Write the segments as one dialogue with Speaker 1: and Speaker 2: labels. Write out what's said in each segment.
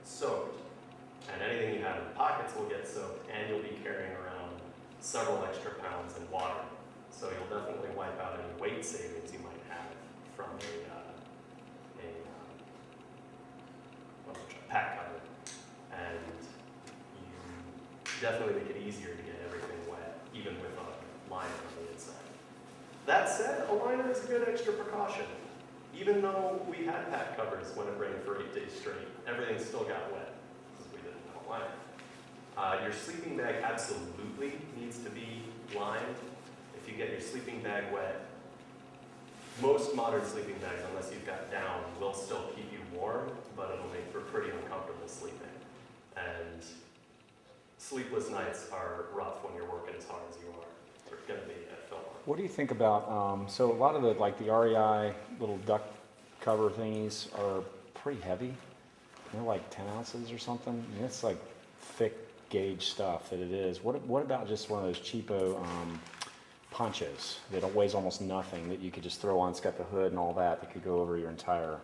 Speaker 1: soaked. And anything you have in the pockets will get soaked, and you'll be carrying around several extra pounds in water. So you'll definitely wipe out any weight savings you might have from a pack cover. And you definitely make it easier to get everything wet, even with a liner on the inside. That said, a liner is a good extra precaution. Even though we had pack covers when it rained for 8 days straight, everything still got wet because we didn't have a liner. Your sleeping bag absolutely needs to be lined. If you get your sleeping bag wet, most modern sleeping bags, unless you've got down, will still keep you warm, but it'll make for pretty uncomfortable sleeping. And sleepless nights are rough when you're working as hard as you are. They're going to be at Philmont.
Speaker 2: What do you think about, so a lot of the REI little duck cover thingies are pretty heavy. They're like 10 ounces or something. I mean, it's like thick gauge stuff that it is. What about just one of those cheapo ponchos that weighs almost nothing that you could just throw on? It's got the hood and all that could go over your entire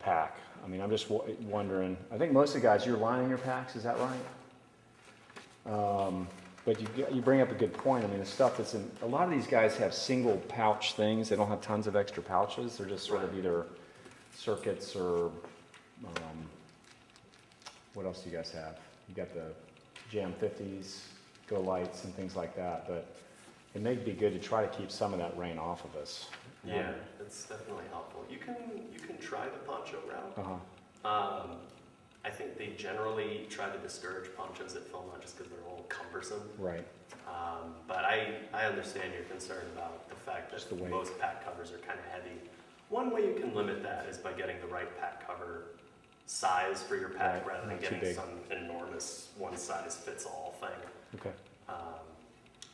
Speaker 2: pack. I mean, I'm just wondering, I think most of the guys, you're lining your packs, is that right? But you bring up a good point. I mean, the stuff that's in, a lot of these guys have single pouch things. They don't have tons of extra pouches. They're just sort of either circuits or, what else do you guys have? You got the Jam 50s, Go Lights and things like that, but it may be good to try to keep some of that rain off of us.
Speaker 1: Yeah, it's definitely helpful. You can try the poncho route.
Speaker 2: Uh-huh.
Speaker 1: I think they generally try to discourage ponchos at Philmont just because they're a little cumbersome.
Speaker 2: Right.
Speaker 1: But I understand your concern about the fact that most pack covers are kind of heavy. One way you can limit that is by getting the right pack cover size for your pack, rather than getting some enormous one-size-fits-all thing.
Speaker 2: Okay.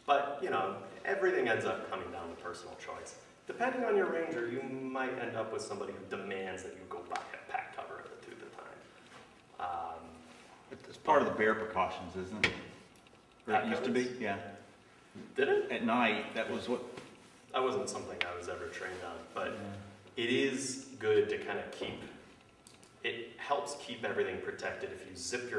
Speaker 1: But, you know, everything ends up coming down to personal choice. Depending on your ranger, you might end up with somebody who demands that you go buy a pack cover at the tooth of time.
Speaker 3: It's part of the bear precautions, isn't it? Or it used to be, yeah.
Speaker 1: Did it?
Speaker 3: At night, that was what...
Speaker 1: That wasn't something I was ever trained on, but it is good to kind of keep, it helps keep everything protected if you zip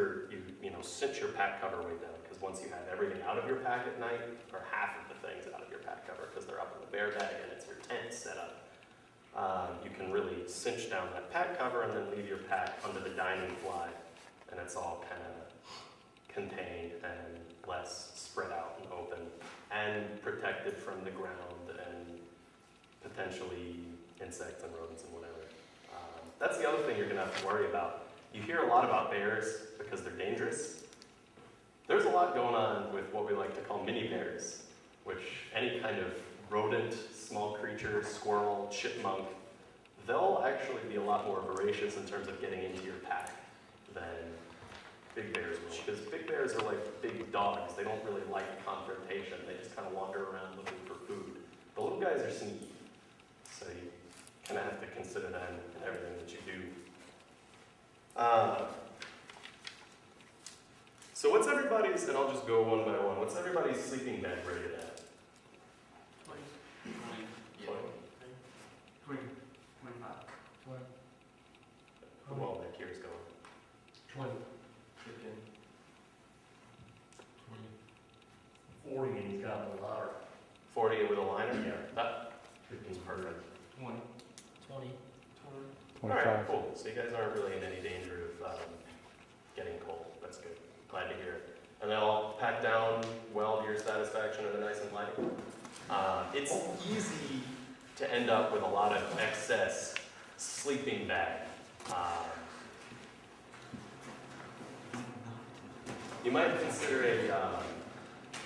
Speaker 1: cinch your pack cover way down, because once you have everything out of your pack at night, or half of the things out of your pack cover, because they're up in the bear bag and it's your tent set up, you can really cinch down that pack cover and then leave your pack under the dining fly, and it's all kind of contained and less spread out and open, and protected from the ground and potentially insects and rodents and whatever. That's the other thing you're going to have to worry about. You hear a lot about bears because they're dangerous. There's a lot going on with what we like to call mini bears, which any kind of rodent, small creature, squirrel, chipmunk, they'll actually be a lot more voracious in terms of getting into your pack than big bears will, because big bears are like big dogs. They don't really like confrontation. They just kind of wander around looking for food. The little guys are sneaky, so you kind of have to consider them in everything that you do. So what's everybody's, and I'll just go one by one, what's everybody's sleeping bag rated at?
Speaker 4: 20. 25. 20.
Speaker 1: Well, that gear's going.
Speaker 4: 20. 15. 20. 40 and he's got a ladder.
Speaker 1: 40 with a liner? Yeah. That 15's perfect.
Speaker 4: 20. 20.
Speaker 1: 20. All right, cool. So you guys aren't really in any danger of getting cold. That's good. Glad to hear it. And they'll pack down well to your satisfaction and they're nice and light. It's easy to end up with a lot of excess sleeping bag. You might consider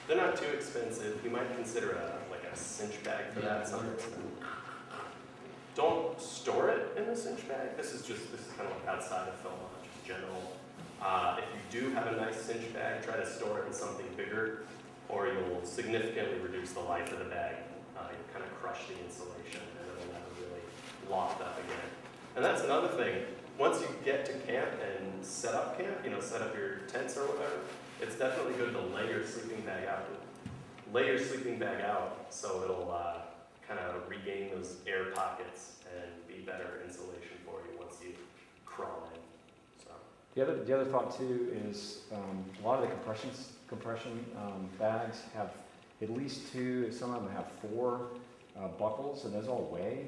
Speaker 1: they're not too expensive. You might consider like a cinch bag for that. Don't store it in a cinch bag. This is kind of like outside of Philmont, just general. If you do have a nice cinch bag, try to store it in something bigger, or you'll significantly reduce the life of the bag. You'll kind of crush the insulation, and it'll never really lock up again. And that's another thing. Once you get to camp and set up camp, set up your tents or whatever, it's definitely good to lay your sleeping bag out. Lay your sleeping bag out so it'll kind of regain those air pockets and be better insulation for you once you crawl in. So
Speaker 2: The other thought too is a lot of the compression bags have at least 2, some of them have 4 buckles, and those all weigh.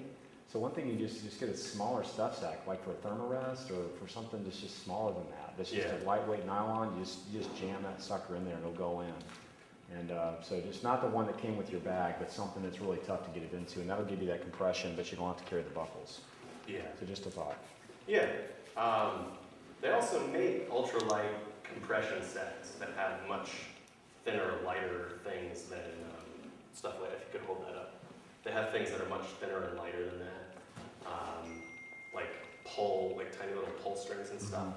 Speaker 2: So one thing, you just get a smaller stuff sack, like for a thermarest or for something that's just smaller than that. That's just a lightweight nylon. You just jam that sucker in there and it'll go in. And so just not the one that came with your bag, but something that's really tough to get it into, and that'll give you that compression, but you don't have to carry the buckles.
Speaker 1: Yeah.
Speaker 2: So just a thought.
Speaker 1: Yeah. They also make ultralight compression sets that have much thinner, lighter things than stuff like, if you could hold that up. They have things that are much thinner and lighter than that. Like tiny little pull strings and stuff.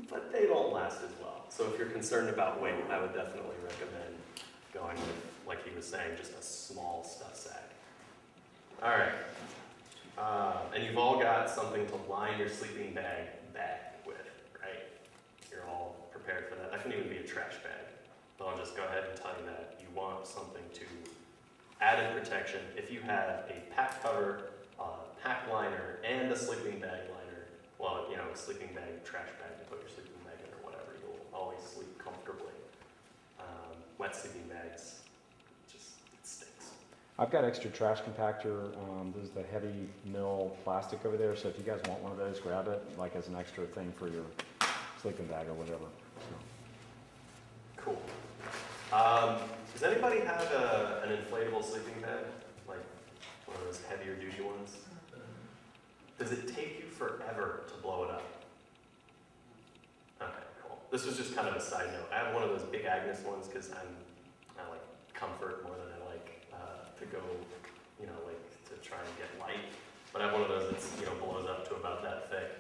Speaker 1: But they don't last as well. So if you're concerned about weight, I would definitely recommend going with, like he was saying, just a small stuff sack. All right. And you've all got something to line your sleeping bag with, right? You're all prepared for that. That can even be a trash bag. But I'll just go ahead and tell you that you want something to added protection. If you have a pack cover, pack liner, and a sleeping bag liner, well, you know, a sleeping bag, trash bag to put your sleeping bag in or whatever, you'll always sleep comfortably. Wet sleeping bags, it stinks.
Speaker 2: I've got extra trash compactor. There's the heavy mill plastic over there, so if you guys want one of those, grab it, like as an extra thing for your sleeping bag or whatever. So.
Speaker 1: Cool. Does anybody have an inflatable sleeping bag? Like one of those heavier duty ones? Does it take you forever to blow it up? Okay, cool. This was just kind of a side note. I have one of those big Agnes ones because I like comfort more than I like to go, you know, like to try and get light. But I have one of those that's, you know, blows up to about that thick.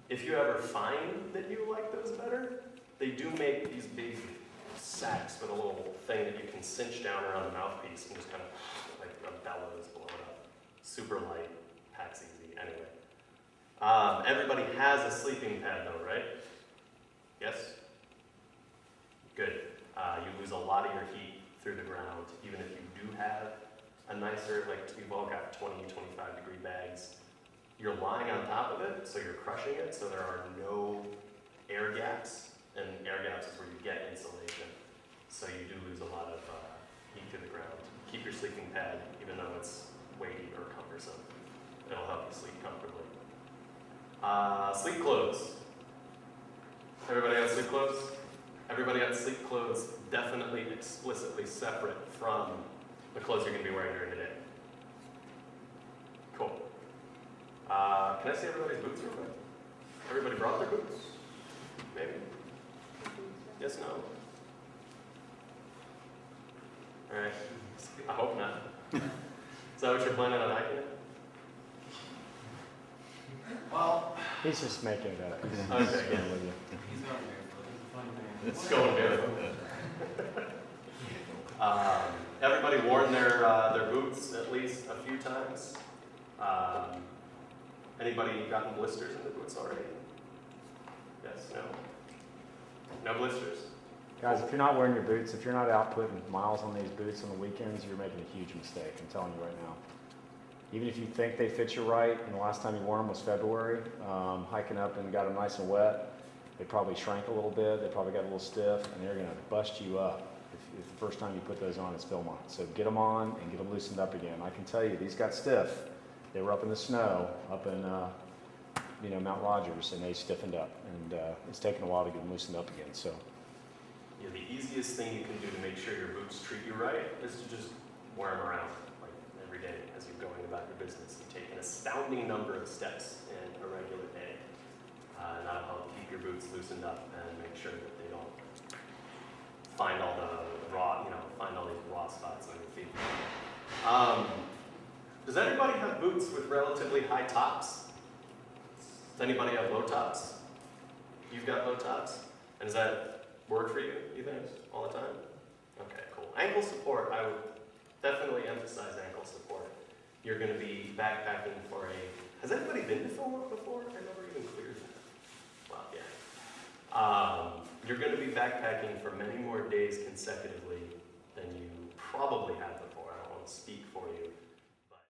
Speaker 1: If you ever find that you like those better, they do make these big sacks with a little thing that you can cinch down around the mouthpiece and just kind of like a bellows blow it up. Super light, packs easy. Anyway, everybody has a sleeping pad though, right? Yes? Good. You lose a lot of your heat through the ground, even if you do have a nicer, like you've all got 20, 25 degree bags. You're lying on top of it, so you're crushing it, so there are no air gaps, and air gaps is where you get insulation. So you do lose a lot of heat through the ground. Keep your sleeping pad, even though it's weighty or cumbersome. It'll help you sleep comfortably. Sleep clothes. Everybody got sleep clothes? Everybody got sleep clothes definitely explicitly separate from the clothes you're going to be wearing during the day. Cool. Can I see everybody's boots real quick? Everybody brought their boots? Maybe? Yes, no? Alright. I hope not. Is that what you're planning on hiking?
Speaker 4: Well,
Speaker 2: He's just making it up. He's
Speaker 1: Okay.
Speaker 2: just going with you.
Speaker 4: he's going barefoot.
Speaker 1: It's going barefoot. Everybody worn their boots at least a few times. Anybody gotten blisters in the boots already? Yes, no? No blisters?
Speaker 2: Guys, if you're not wearing your boots, if you're not out putting miles on these boots on the weekends, you're making a huge mistake. I'm telling you right now. Even if you think they fit you right, and the last time you wore them was February, hiking up and got them nice and wet, they probably shrank a little bit, they probably got a little stiff, and they're going to bust you up if the first time you put those on is Philmont. So get them on and get them loosened up again. I can tell you, these got stiff. They were up in the snow, up in Mount Rogers, and they stiffened up. And it's taken a while to get them loosened up again. So.
Speaker 1: Yeah, the easiest thing you can do to make sure your boots treat you right is to just wear them around like every day as you're going about your business. You take an astounding number of steps in a regular day, and that'll help keep your boots loosened up and make sure that they don't find all these raw spots on your feet. Does anybody have boots with relatively high tops? Does anybody have low tops? You've got low tops? And does that work for you, think, all the time? Okay, cool. Ankle support, I would definitely emphasize ankle support. You're going to be backpacking for has anybody been to Philmont before? I never even cleared that. Well, yeah. You're going to be backpacking for many more days consecutively than you probably have before. I don't want to speak